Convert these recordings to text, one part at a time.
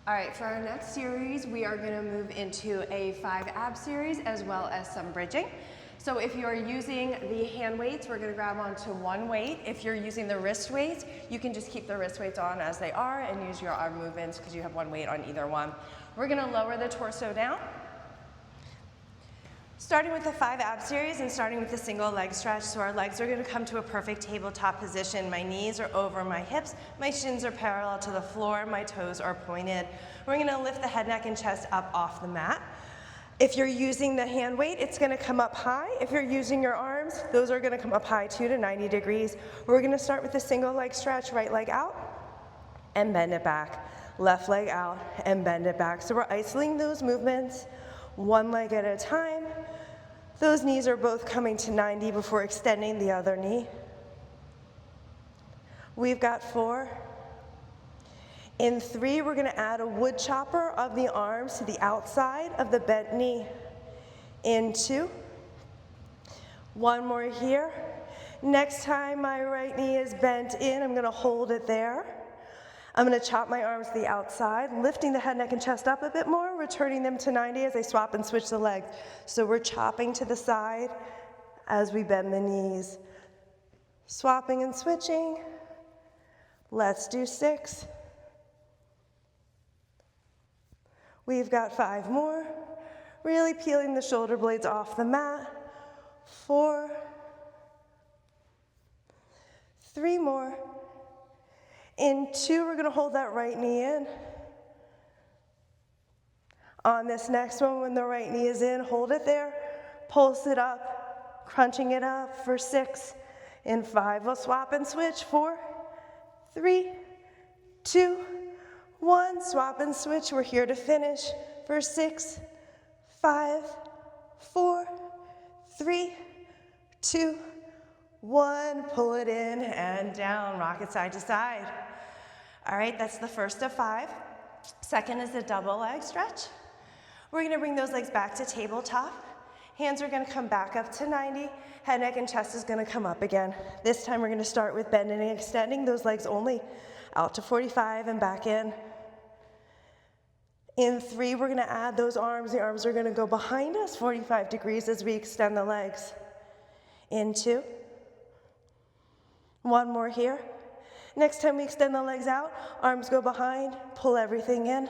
All right, for our next series, we are gonna move into a 5 ab series as well as some bridging. So if you're using the hand weights, we're gonna grab onto one weight. If you're using the wrist weights, you can just keep the wrist weights on as they are and use your arm movements because you have one weight on either one. We're gonna lower the torso down. Starting with the 5 ab series and starting with the single leg stretch. So our legs are gonna come to a perfect tabletop position. My knees are over my hips, my shins are parallel to the floor, my toes are pointed. We're gonna lift the head, neck, and chest up off the mat. If you're using the hand weight, it's gonna come up high. If you're using your arms, those are gonna come up high too to 90 degrees. We're gonna start with the single leg stretch, right leg out and bend it back. Left leg out and bend it back. So we're isolating those movements one leg at a time. Those knees are both coming to 90 before extending the other knee. We've got 4. In 3, we're gonna add a wood chopper of the arms to the outside of the bent knee. In 2. 1 more here. Next time my right knee is bent in, I'm gonna hold it there. I'm gonna chop my arms to the outside, lifting the head, neck, and chest up a bit more, returning them to 90 as I swap and switch the legs. So we're chopping to the side as we bend the knees. Swapping and switching. Let's do 6. We've got 5 more. Really peeling the shoulder blades off the mat. 4. 3 more. In 2, we're gonna hold that right knee in. On this next one, when the right knee is in, hold it there, pulse it up, crunching it up for 6. In 5, we'll swap and switch. 4, 3, 2, 1. Swap and switch. We're here to finish for 6, 5, 4, 3, 2, 1. Pull it in and down, rock it side to side. All right, that's the first of 5. Second is the double leg stretch. We're gonna bring those legs back to tabletop. Hands are gonna come back up to 90. Head, neck, and chest is gonna come up again. This time we're gonna start with bending and extending those legs only out to 45 and back in. In 3, we're gonna add those arms. The arms are gonna go behind us 45 degrees as we extend the legs. In 2. 1 more here. Next time we extend the legs out, arms go behind, pull everything in.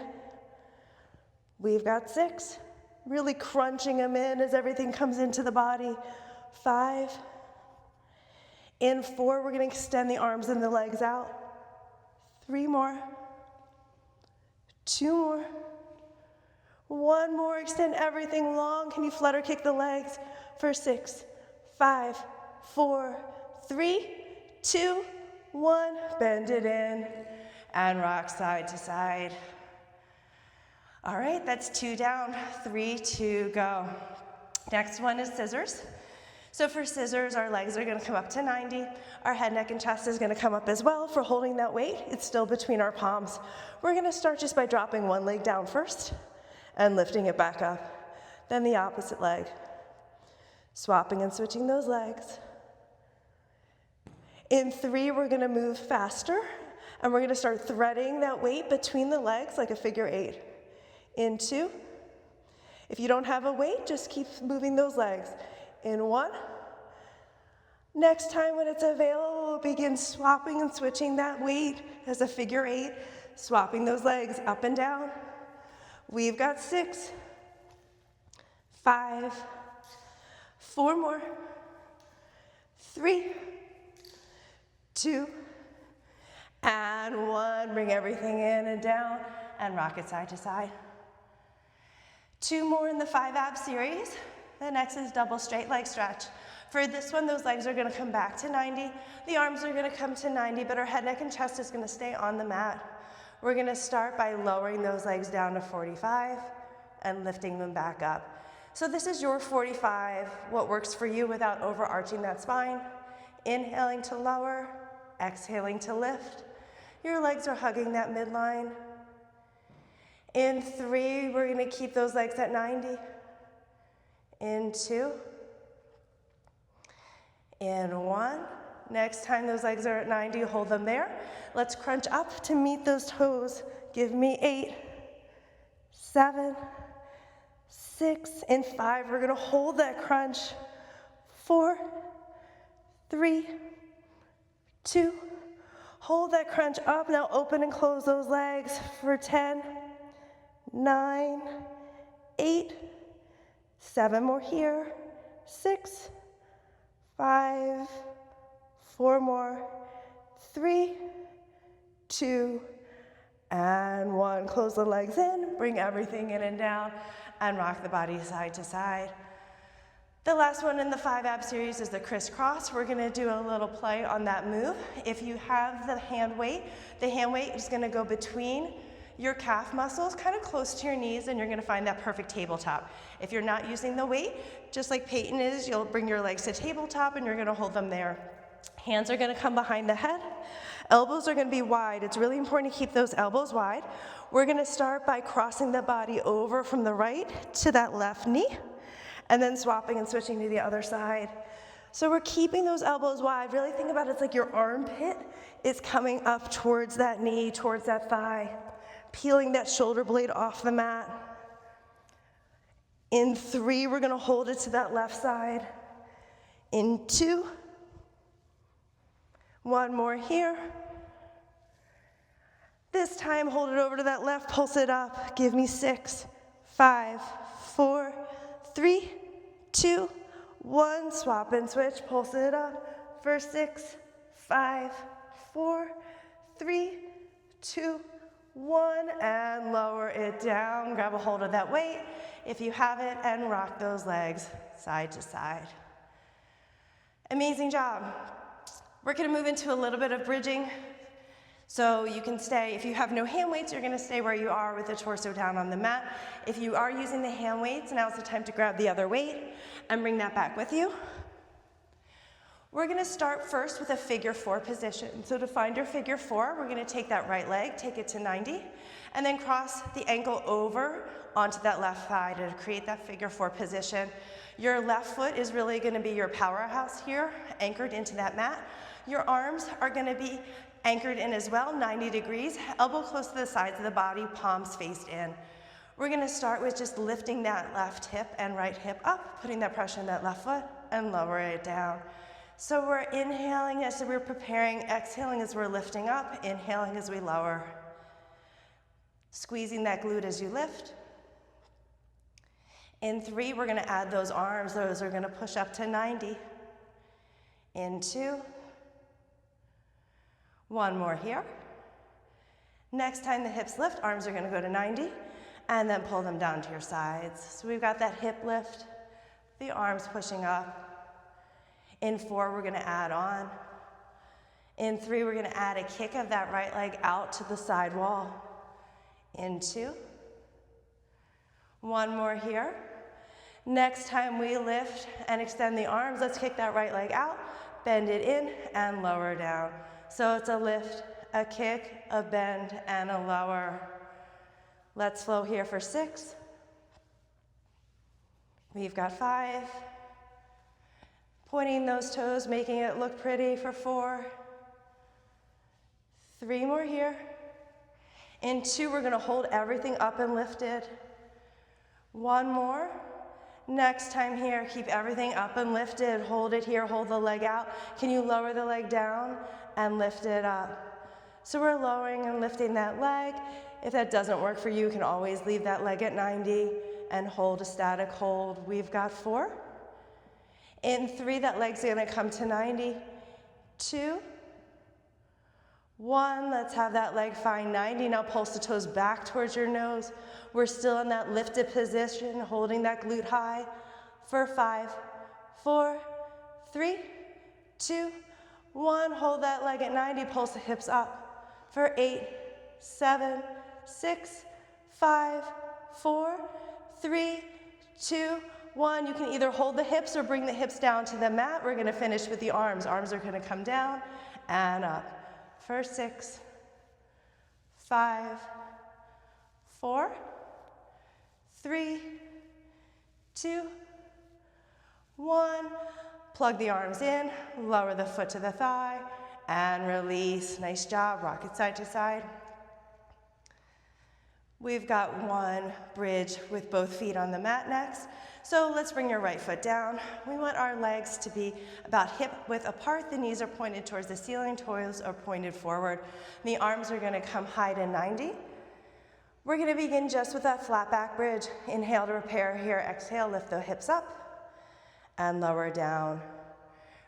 We've got 6. Really crunching them in as everything comes into the body. 5. In 4, we're gonna extend the arms and the legs out. 3 more. 2 more. 1 more, extend everything long. Can you flutter kick the legs for 6, 5, 4, 3, 2, 1. Bend it in and rock side to side. All right, that's 2 down, 3 to go. Next one is scissors. So for scissors, our legs are gonna come up to 90. Our head, neck, and chest is gonna come up as well. For holding that weight, it's still between our palms. We're gonna start just by dropping one leg down first and lifting it back up. Then the opposite leg. Swapping and switching those legs. In 3, we're gonna move faster, and we're gonna start threading that weight between the legs like a figure 8. In 2, if you don't have a weight, just keep moving those legs. In 1, next time when it's available, we'll begin swapping and switching that weight as a figure 8, swapping those legs up and down. We've got 6, 5, 4 more, 3, 2, and 1. Bring everything in and down and rock it side to side. 2 more in the 5 ab series. The next is double straight leg stretch. For this one, those legs are gonna come back to 90. The arms are gonna come to 90, but our head, neck, and chest is gonna stay on the mat. We're gonna start by lowering those legs down to 45 and lifting them back up. So this is your 45, what works for you without overarching that spine. Inhaling to lower, exhaling to lift. Your legs are hugging that midline. In 3, we're gonna keep those legs at 90. In 2. In 1. Next time those legs are at 90, hold them there. Let's crunch up to meet those toes. Give me 8, 7, 6, in 5. We're gonna hold that crunch. 4, 3, 2. Hold that crunch up. Now open and close those legs for 10, 9, 8, 7 more here, 6, 5, 4 more, 3, 2, and 1. Close the legs in, bring everything in and down, and rock the body side to side. The last one in the 5 ab series is the crisscross. We're gonna do a little play on that move. If you have the hand weight is gonna go between your calf muscles, kind of close to your knees, and you're gonna find that perfect tabletop. If you're not using the weight, just like Peyton is, you'll bring your legs to tabletop and you're gonna hold them there. Hands are gonna come behind the head. Elbows are gonna be wide. It's really important to keep those elbows wide. We're gonna start by crossing the body over from the right to that left knee, and then swapping and switching to the other side. So we're keeping those elbows wide. Really think about it, it's like your armpit is coming up towards that knee, towards that thigh, peeling that shoulder blade off the mat. In 3, we're gonna hold it to that left side. In 2, 1 more here. This time, hold it over to that left, pulse it up. Give me 6, 5, 4, 3, 2, 1. Swap and switch, pulse it up for 6, 5, 4, 3, 2, 1, and lower it down. Grab a hold of that weight if you have it, and rock those legs side to side. Amazing job. We're gonna move into a little bit of bridging. So you can stay, if you have no hand weights, you're gonna stay where you are with the torso down on the mat. If you are using the hand weights, now's the time to grab the other weight and bring that back with you. We're gonna start first with a figure 4 position. So to find your figure 4, we're gonna take that right leg, take it to 90, and then cross the ankle over onto that left thigh to create that figure 4 position. Your left foot is really gonna be your powerhouse here, anchored into that mat. Your arms are gonna be anchored in as well, 90 degrees, elbow close to the sides of the body, palms faced in. We're gonna start with just lifting that left hip and right hip up, putting that pressure in that left foot, and lower it down. So we're inhaling as we're preparing, exhaling as we're lifting up, inhaling as we lower. Squeezing that glute as you lift. In 3, we're gonna add those arms. Those are gonna push up to 90. In 2. 1 more here. Next time the hips lift, arms are gonna go to 90, and then pull them down to your sides. So we've got that hip lift, the arms pushing up. In 4, we're gonna add on. In 3, we're gonna add a kick of that right leg out to the side wall. In 2. 1 more here. Next time we lift and extend the arms, let's kick that right leg out, bend it in, and lower down. So it's a lift, a kick, a bend, and a lower. Let's flow here for 6. We've got 5. Pointing those toes, making it look pretty for 4. 3 more here. In 2, we're gonna hold everything up and lifted. 1 more. Next time here, keep everything up and lifted. Hold it here, hold the leg out. Can you lower the leg down and lift it up? So we're lowering and lifting that leg. If that doesn't work for you, you can always leave that leg at 90 and hold a static hold. We've got 4. In 3, that leg's gonna come to 90. 2, 1, let's have that leg find 90. Now pulse the toes back towards your nose. We're still in that lifted position, holding that glute high for 5, 4, 3, 2, 1. Hold that leg at 90, pulse the hips up for 8, 7, 6, 5, 4, 3, 2, 1. You can either hold the hips or bring the hips down to the mat. We're gonna finish with the arms. Arms are gonna come down and up for 6, 5, 4, 3, 2, 1. Plug the arms in, lower the foot to the thigh, and release. Nice job, rock it side to side. We've got one bridge with both feet on the mat next. So let's bring your right foot down. We want our legs to be about hip width apart. The knees are pointed towards the ceiling, toes are pointed forward. The arms are gonna come high to 90. We're gonna begin just with that flat back bridge. Inhale to repair here, exhale, lift the hips up and lower down.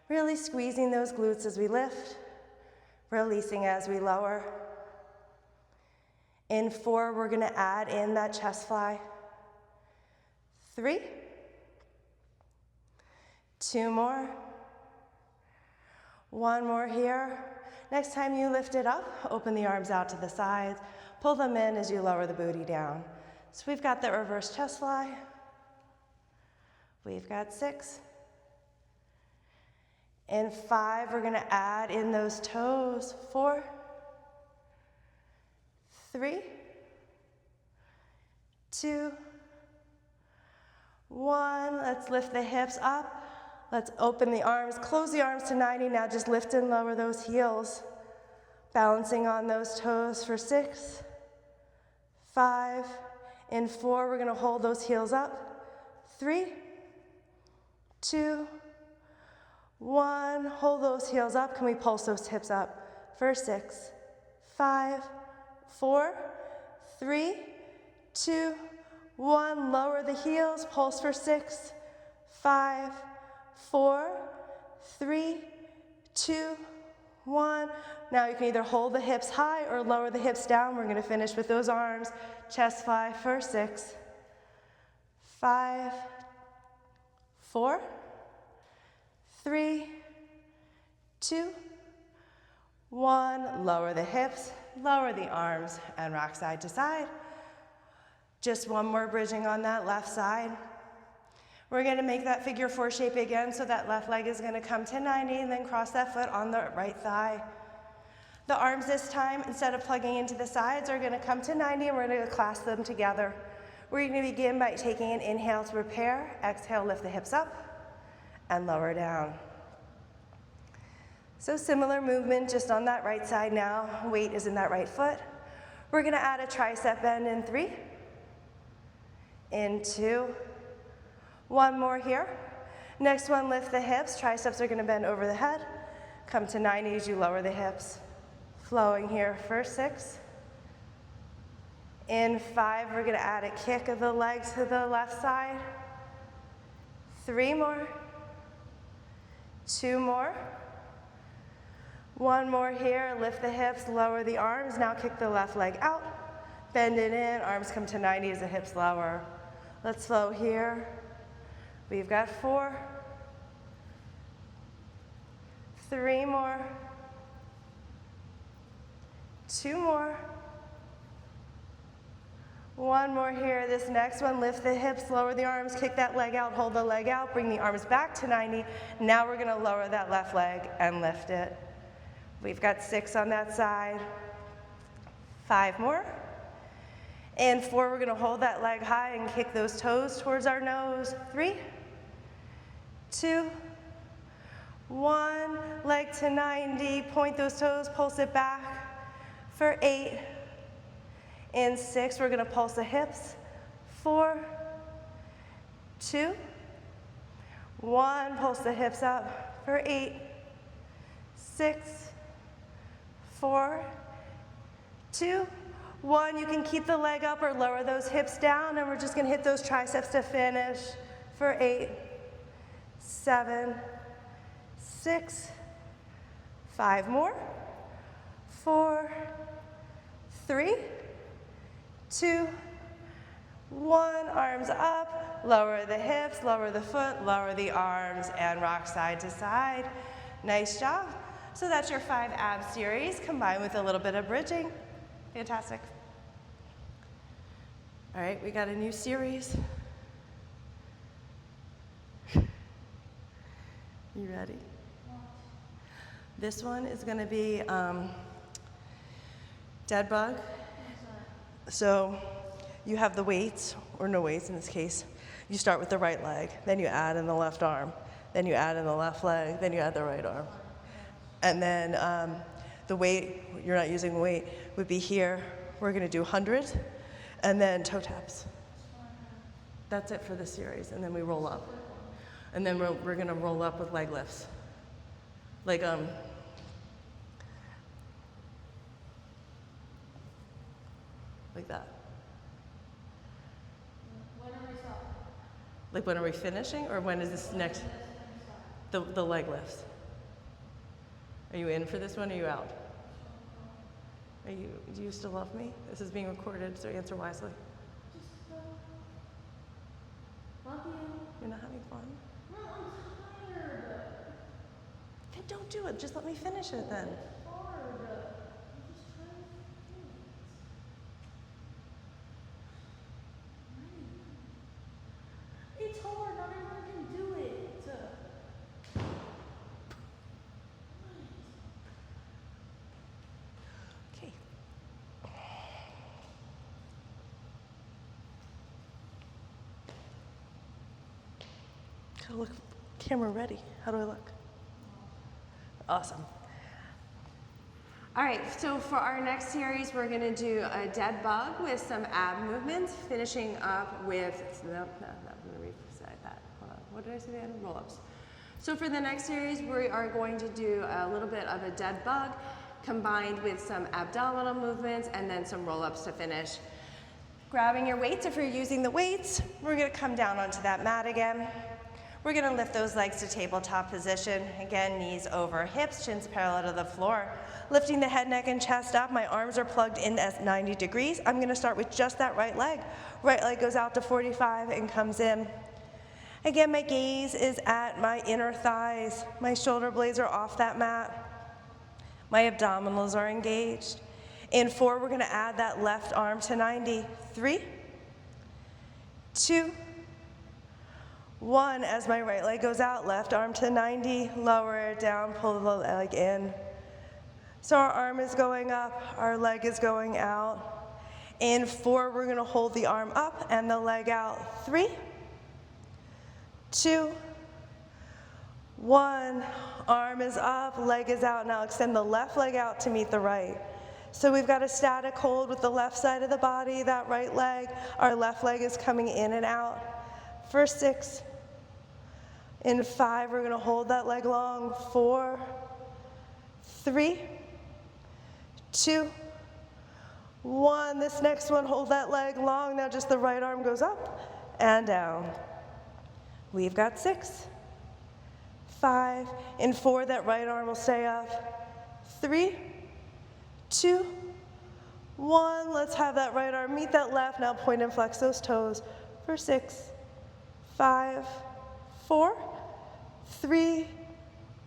Really squeezing those glutes as we lift, releasing as we lower. In 4, we're gonna add in that chest fly. 3, 2 more, 1 more here. Next time you lift it up, open the arms out to the sides, pull them in as you lower the booty down. So we've got the reverse chest fly. We've got 6. In 5, we're gonna add in those toes. 4, 3, 2, 1. Let's lift the hips up. Let's open the arms, close the arms to 90. Now just lift and lower those heels. Balancing on those toes for 6, 5. In 4, we're gonna hold those heels up. 3, 2, 1. Hold those heels up. Can we pulse those hips up for 6, 5, 4, 3, 2, 1. Lower the heels, pulse for 6, 5, 4, 3, 2, 1. Now you can either hold the hips high or lower the hips down. We're gonna finish with those arms. Chest fly for 6, 5, 4, 3, 2, 1. Lower the hips, lower the arms, and rock side to side. Just one more bridging on that left side. We're gonna make that figure 4 shape again, so that left leg is gonna come to 90 and then cross that foot on the right thigh. The arms this time, instead of plugging into the sides, are gonna come to 90 and we're gonna clasp them together. We're gonna begin by taking an inhale to repair, exhale, lift the hips up and lower down. So similar movement just on that right side now. Weight is in that right foot. We're gonna add a tricep bend in 3, in 2, 1 more here. Next one, lift the hips. Triceps are gonna bend over the head. Come to 90 as you lower the hips. Flowing here for 6. In 5, we're gonna add a kick of the legs to the left side. 3 more. 2 more. 1 more here. Lift the hips, lower the arms. Now kick the left leg out. Bend it in. Arms come to 90 as the hips lower. Let's flow here. We've got 4. 3 more. 2 more. 1 more here. This next one, lift the hips, lower the arms, kick that leg out, hold the leg out, bring the arms back to 90. Now we're gonna lower that left leg and lift it. We've got 6 on that side. 5 more. And 4, we're gonna hold that leg high and kick those toes towards our nose. 3, 2, 1. Leg to 90, point those toes, pulse it back for 8. In 6, we're gonna pulse the hips. 4, 2, 1. Pulse the hips up for 8, 6, 4, 2, 1. You can keep the leg up or lower those hips down, and we're just gonna hit those triceps to finish for 8, 7, 6, 5 more, 4, 3, 2, 1. Arms up, lower the hips, lower the foot, lower the arms, and rock side to side. Nice job. So that's your 5 ab series combined with a little bit of bridging. Fantastic. All right, we got a new series. You ready? This one is gonna be dead bug. So you have the weights, or no weights in this case. You start with the right leg, then you add in the left arm, then you add in the left leg, then you add the right arm. And then the weight, you're not using weight, would be here. We're gonna do 100, and then toe taps. That's it for the series, and then we roll up. And then we're gonna roll up with leg lifts. Like that. When are we stopping? Like when are we finishing, or when is this next? The leg lifts. Are you in for this one, or are you out? Do you still love me? This is being recorded, so answer wisely. Love you. You're not having fun? No, I'm tired. Then don't do it, just let me finish it then. It's hard. I'm just trying to do it. It's hard, not everyone can do it. Okay. Gotta look camera ready. How do I look? Awesome. All right, so for our next series, we're gonna do a dead bug with some ab movements, finishing up with, I'm gonna reset that. Hold on, what did I say then? Roll-ups. So for the next series, we are going to do a little bit of a dead bug combined with some abdominal movements and then some roll-ups to finish. Grabbing your weights, if you're using the weights, we're gonna come down onto that mat again. We're gonna lift those legs to tabletop position. Again, knees over hips, chins parallel to the floor. Lifting the head, neck, and chest up. My arms are plugged in at 90 degrees. I'm gonna start with just that right leg. Right leg goes out to 45 and comes in. Again, my gaze is at my inner thighs. My shoulder blades are off that mat. My abdominals are engaged. In 4, we're gonna add that left arm to 90. 3, 2, 1, as my right leg goes out, left arm to 90, lower it down, pull the leg in. So our arm is going up, our leg is going out. In 4, we're gonna hold the arm up and the leg out. 3, 2, 1, arm is up, leg is out. Now extend the left leg out to meet the right. So we've got a static hold with the left side of the body, that right leg. Our left leg is coming in and out. For 6. In 5, we're gonna hold that leg long. 4, 3, 2, 1. This next one, hold that leg long. Now just the right arm goes up and down. We've got 6, 5. In 4, that right arm will stay up. 3, 2, 1. Let's have that right arm meet that left. Now point and flex those toes. For 6, 5, 4, 3,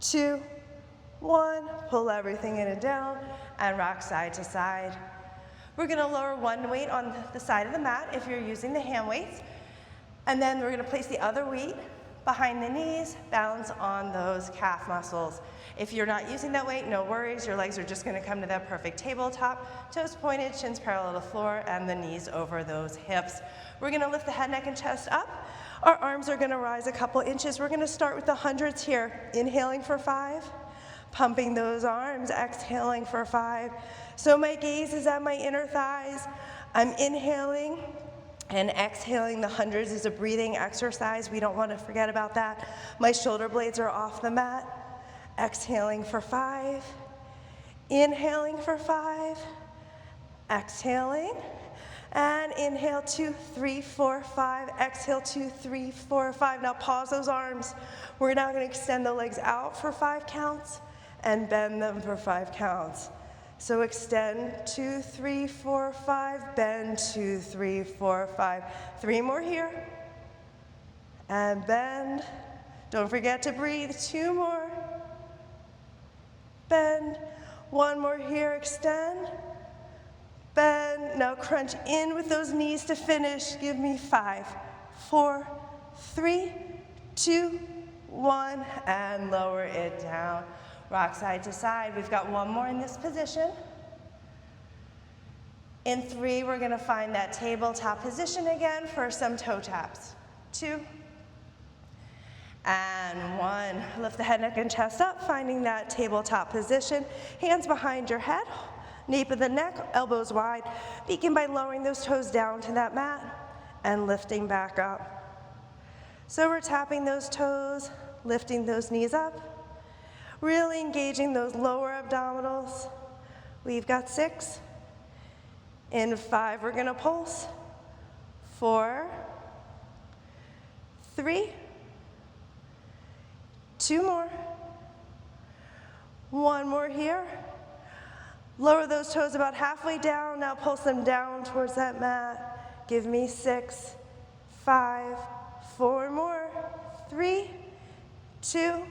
2, 1. Pull everything in and down and rock side to side. We're gonna lower one weight on the side of the mat if you're using the hand weights. And then we're gonna place the other weight behind the knees, balance on those calf muscles. If you're not using that weight, no worries. Your legs are just gonna come to that perfect tabletop, toes pointed, shins parallel to the floor, and the knees over those hips. We're gonna lift the head, neck, and chest up. Our arms are gonna rise a couple inches. We're gonna start with the hundreds here. Inhaling for 5, pumping those arms, exhaling for 5. So my gaze is at my inner thighs. I'm inhaling and exhaling. The hundreds is a breathing exercise. We don't wanna forget about that. My shoulder blades are off the mat. Exhaling for 5. Inhaling for 5. Exhaling. And inhale, 2, 3, 4, 5. Exhale, 2, 3, 4, 5. Now pause those arms. We're now gonna extend the legs out for 5 counts and bend them for 5 counts. So extend, 2, 3, 4, 5. Bend, 2, 3, 4, 5. 3 more here. And bend. Don't forget to breathe. 2 more. Bend. 1 more here, extend. Bend, now crunch in with those knees to finish. Give me 5, 4, 3, 2, 1, and lower it down. Rock side to side. We've got 1 more in this position. In 3, we're gonna find that tabletop position again for some toe taps. 2, and 1. Lift the head, neck, and chest up, finding that tabletop position. Hands behind your head. nape of the neck, elbows wide. Begin by lowering those toes down to that mat and lifting back up. So we're tapping those toes, lifting those knees up, really engaging those lower abdominals. We've got 6. In 5, we're gonna pulse. 4, 3, 2 more. 1 more here. Lower those toes about halfway down. Now pulse them down towards that mat. Give me 6, 5, 4 more. 3, 2,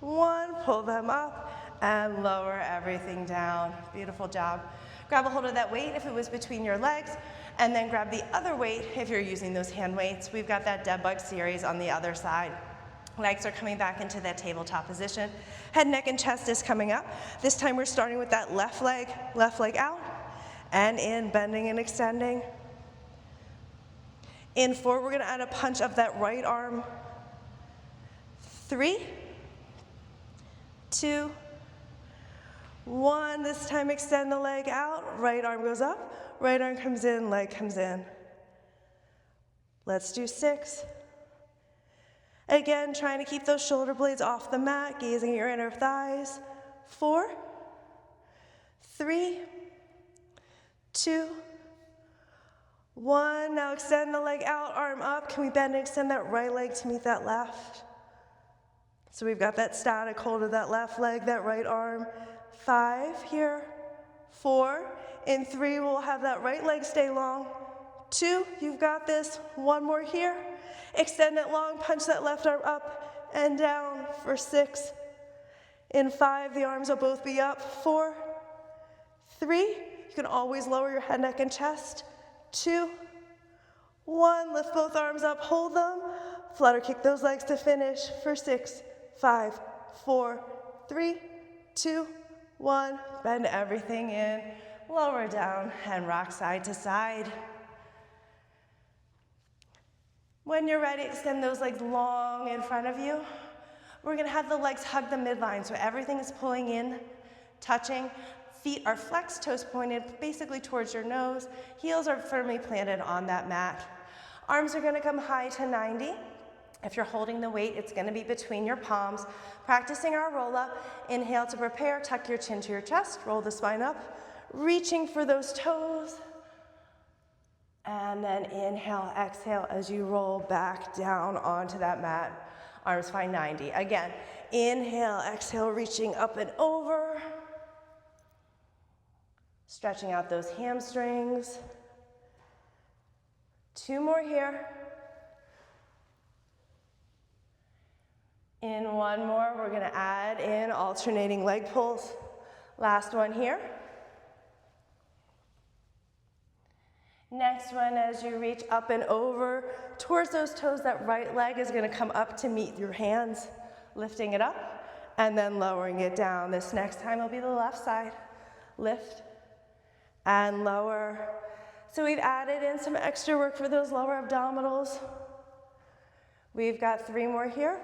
1. Pull them up and lower everything down. Beautiful job. Grab a hold of that weight if it was between your legs, and then grab the other weight if you're using those hand weights. We've got that dead bug series on the other side. Legs are coming back into that tabletop position. Head, neck, and chest is coming up. This time we're starting with that left leg out, and in, bending and extending. In 4, we're gonna add a punch of that right arm. 3, 2, 1. This time extend the leg out, right arm goes up, right arm comes in, leg comes in. Let's do 6. Again, trying to keep those shoulder blades off the mat, gazing at your inner thighs. 4, 3, 2, 1. Now extend the leg out, arm up. Can we bend and extend that right leg to meet that left? So we've got that static hold of that left leg, that right arm. 5 here, 4. In 3, we'll have that right leg stay long. 2, you've got this. 1 more here. Extend it long, punch that left arm up and down for 6. In 5, the arms will both be up. 4, 3, you can always lower your head, neck, and chest. 2, 1, lift both arms up, hold them. Flutter kick those legs to finish for 6, 5, 4, 3, 2, 1. Bend everything in, lower down, and rock side to side. When you're ready, extend those legs long in front of you. We're gonna have the legs hug the midline, so everything is pulling in, touching. Feet are flexed, toes pointed basically towards your nose. Heels are firmly planted on that mat. Arms are gonna come high to 90. If you're holding the weight, it's gonna be between your palms. Practicing our roll up. Inhale to prepare, tuck your chin to your chest, roll the spine up, reaching for those toes. And then inhale, exhale as you roll back down onto that mat. Arms find 90. Again, inhale, exhale, reaching up and over. Stretching out those hamstrings. 2 more here. In 1 more, we're gonna add in alternating leg pulls. Last one here. Next one, as you reach up and over towards those toes, that right leg is gonna come up to meet your hands, lifting it up and then lowering it down. This next time will be the left side. Lift and lower. So we've added in some extra work for those lower abdominals. We've got 3 more here.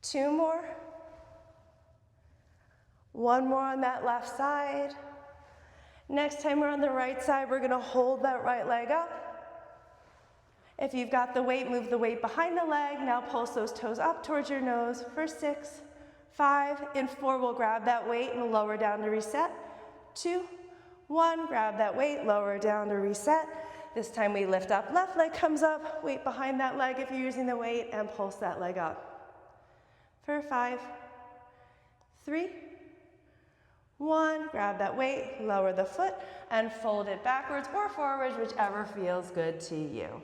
2 more. 1 more on that left side. Next time we're on the right side, we're gonna hold that right leg up. If you've got the weight, move the weight behind the leg. Now pulse those toes up towards your nose for 6, 5. In 4, we'll grab that weight and lower down to reset. 2, 1, grab that weight, lower down to reset. This time we lift up, left leg comes up, weight behind that leg if you're using the weight, and pulse that leg up. For 5, 3, 1, grab that weight, lower the foot, and fold it backwards or forwards, whichever feels good to you.